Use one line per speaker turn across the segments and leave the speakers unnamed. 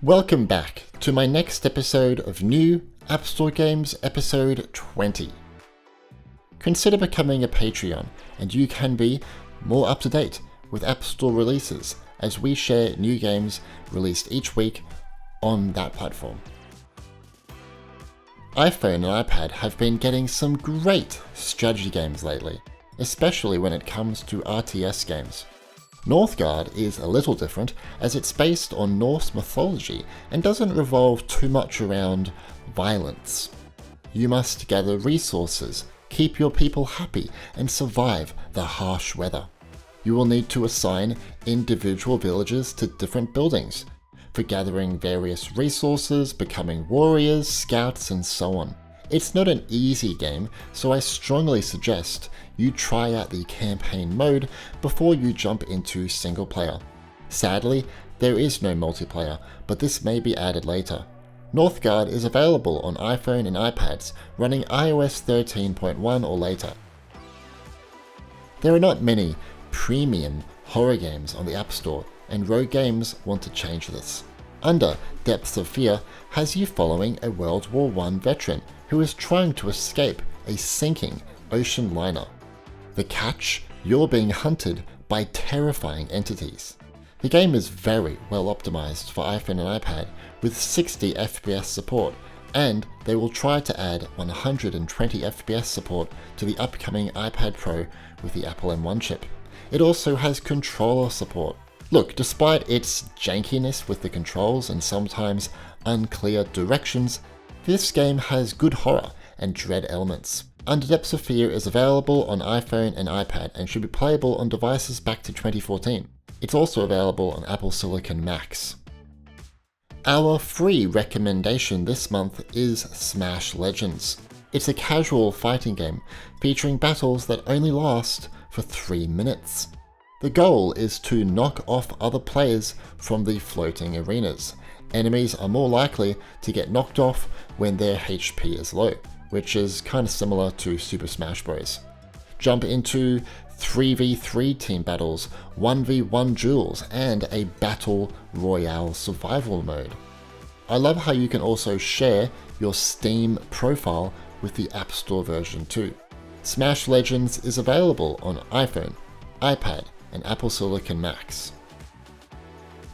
Welcome back to my next episode of New App Store Games, episode 20. Consider becoming a Patreon and you can be more up to date with App Store releases as we share new games released each week on that platform. iPhone and iPad have been getting some great strategy games lately, especially when it comes to RTS games. Northgard is a little different as it's based on Norse mythology and doesn't revolve too much around violence. You must gather resources, keep your people happy, and survive the harsh weather. You will need to assign individual villages to different buildings for gathering various resources, becoming warriors, scouts, and so on. It's not an easy game, so I strongly suggest you try out the campaign mode before you jump into single player. Sadly, there is no multiplayer, but this may be added later. Northgard is available on iPhone and iPads running iOS 13.1 or later. There are not many premium horror games on the App Store, and Rogue Games want to change this. Under Depths of Fear has you following a World War I veteran who is trying to escape a sinking ocean liner. The catch? You're being hunted by terrifying entities. The game is very well optimized for iPhone and iPad with 60 FPS support, and they will try to add 120 FPS support to the upcoming iPad Pro with the Apple M1 chip. It also has controller support. Look, despite its jankiness with the controls and sometimes unclear directions, this game has good horror and dread elements. Under Depths of Fear is available on iPhone and iPad and should be playable on devices back to 2014. It's also available on Apple Silicon Macs. Our free recommendation this month is Smash Legends. It's a casual fighting game featuring battles that only last for 3 minutes. The goal is to knock off other players from the floating arenas. Enemies are more likely to get knocked off when their HP is low, which is kind of similar to Super Smash Bros. Jump into 3v3 team battles, 1v1 duels, and a Battle Royale survival mode. I love how you can also share your Steam profile with the App Store version too. Smash Legends is available on iPhone, iPad, and Apple Silicon Macs.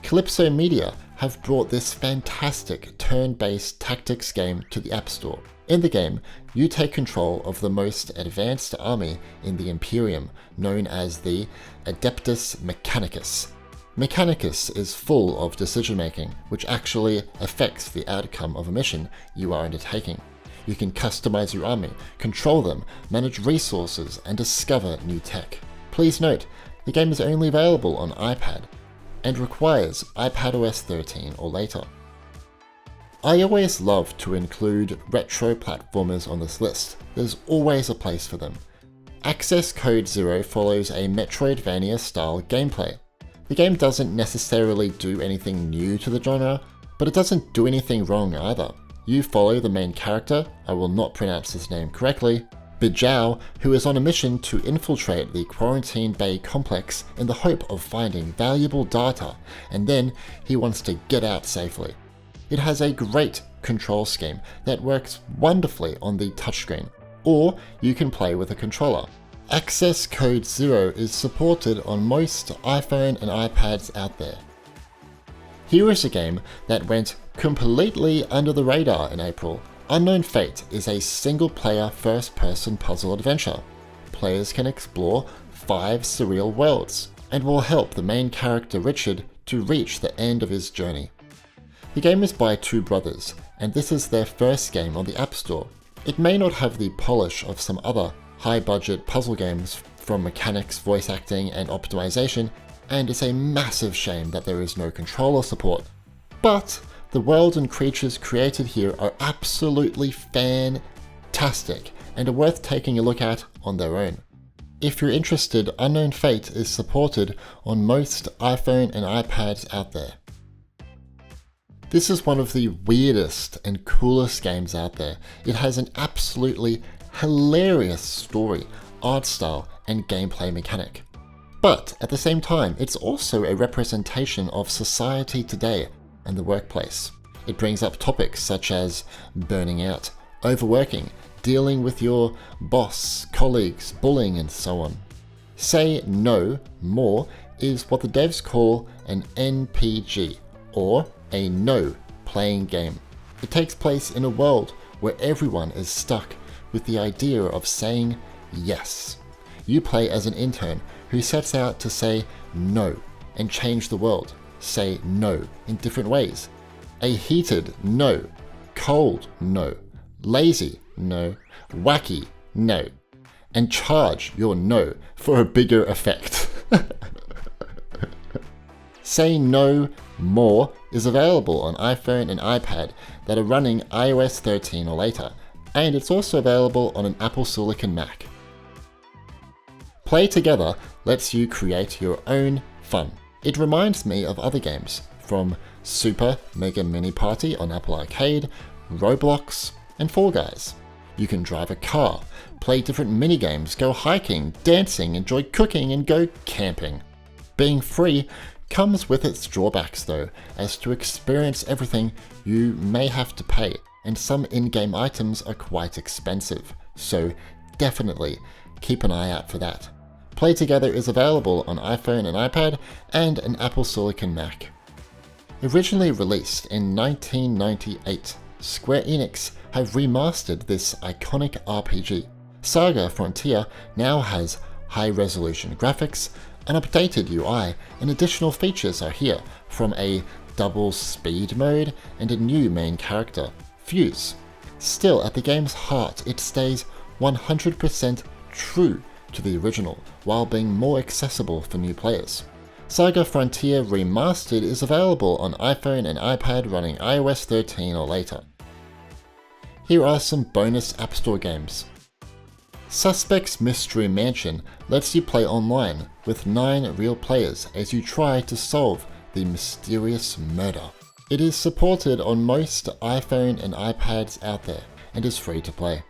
Calypso Media have brought this fantastic turn-based tactics game to the App Store. In the game, you take control of the most advanced army in the Imperium, known as the Adeptus Mechanicus. Mechanicus is full of decision-making, which actually affects the outcome of a mission you are undertaking. You can customize your army, control them, manage resources, and discover new tech. Please note, the game is only available on iPad and requires iPadOS 13 or later. I always love to include retro platformers on this list. There's always a place for them. Access Code Zero follows a Metroidvania style gameplay. The game doesn't necessarily do anything new to the genre, but it doesn't do anything wrong either. You follow the main character, I will not pronounce his name correctly, Bijou, who is on a mission to infiltrate the Quarantine Bay complex in the hope of finding valuable data, and then he wants to get out safely. It has a great control scheme that works wonderfully on the touchscreen, or you can play with a controller. Access Code Zero is supported on most iPhone and iPads out there. Here is a game that went completely under the radar in April. Unknown Fate is a single-player first-person puzzle adventure. Players can explore 5 surreal worlds, and will help the main character Richard to reach the end of his journey. The game is by two brothers, and this is their first game on the App Store. It may not have the polish of some other high-budget puzzle games from mechanics, voice acting, and optimization, and it's a massive shame that there is no controller support. But the world and creatures created here are absolutely fantastic and are worth taking a look at on their own. If you're interested, Unknown Fate is supported on most iPhone and iPads out there. This is one of the weirdest and coolest games out there. It has an absolutely hilarious story, art style, and gameplay mechanic. But at the same time, it's also a representation of society today, and the workplace. It brings up topics such as burning out, overworking, dealing with your boss, colleagues, bullying, and so on. Say No More is what the devs call an NPG, or a no-playing game. It takes place in a world where everyone is stuck with the idea of saying yes. You play as an intern who sets out to say no and change the world. Say no in different ways. A heated no, cold no, lazy no, wacky no, and charge your no for a bigger effect. Say No More is available on iPhone and iPad that are running iOS 13 or later, and it's also available on an Apple Silicon Mac. Play Together lets you create your own fun. It reminds me of other games, from Super Mega Mini Party on Apple Arcade, Roblox, and Fall Guys. You can drive a car, play different minigames, go hiking, dancing, enjoy cooking, and go camping. Being free comes with its drawbacks though, as to experience everything you may have to pay, and some in-game items are quite expensive, so definitely keep an eye out for that. Play Together is available on iPhone and iPad and an Apple Silicon Mac. Originally released in 1998, Square Enix have remastered this iconic RPG. SaGa Frontier now has high-resolution graphics, an updated UI, and additional features are here, from a double speed mode and a new main character, Fuse. Still, at the game's heart, it stays 100% true to the original, while being more accessible for new players. SaGa Frontier Remastered is available on iPhone and iPad running iOS 13 or later. Here are some bonus App Store games. Suspect's Mystery Mansion lets you play online with 9 real players as you try to solve the mysterious murder. It is supported on most iPhone and iPads out there and is free to play.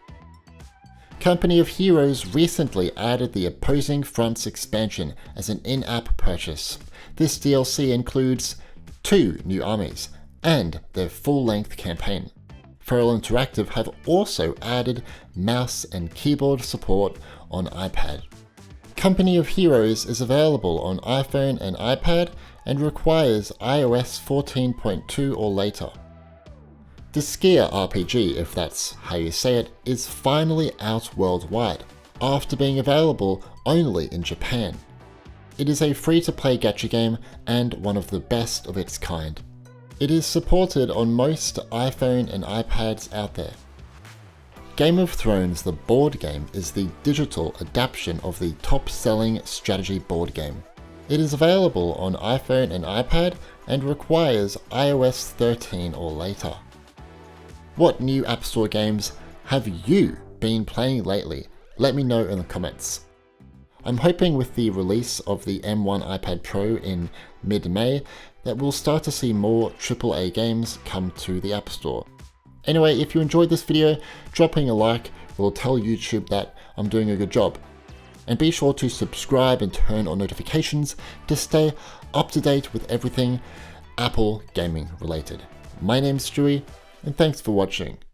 Company of Heroes recently added the Opposing Fronts expansion as an in-app purchase. This DLC includes 2 new armies and their full-length campaign. Feral Interactive have also added mouse and keyboard support on iPad. Company of Heroes is available on iPhone and iPad and requires iOS 14.2 or later. DISGAEA RPG, if that's how you say it, is finally out worldwide, after being available only in Japan. It is a free-to-play gacha game and one of the best of its kind. It is supported on most iPhone and iPads out there. Game of Thrones the board game is the digital adaptation of the top-selling strategy board game. It is available on iPhone and iPad and requires iOS 13 or later. What new App Store games have you been playing lately? Let me know in the comments. I'm hoping with the release of the M1 iPad Pro in mid-May that we'll start to see more AAA games come to the App Store. Anyway, if you enjoyed this video, dropping a like will tell YouTube that I'm doing a good job. And be sure to subscribe and turn on notifications to stay up to date with everything Apple gaming related. My name's Stewie, and thanks for watching.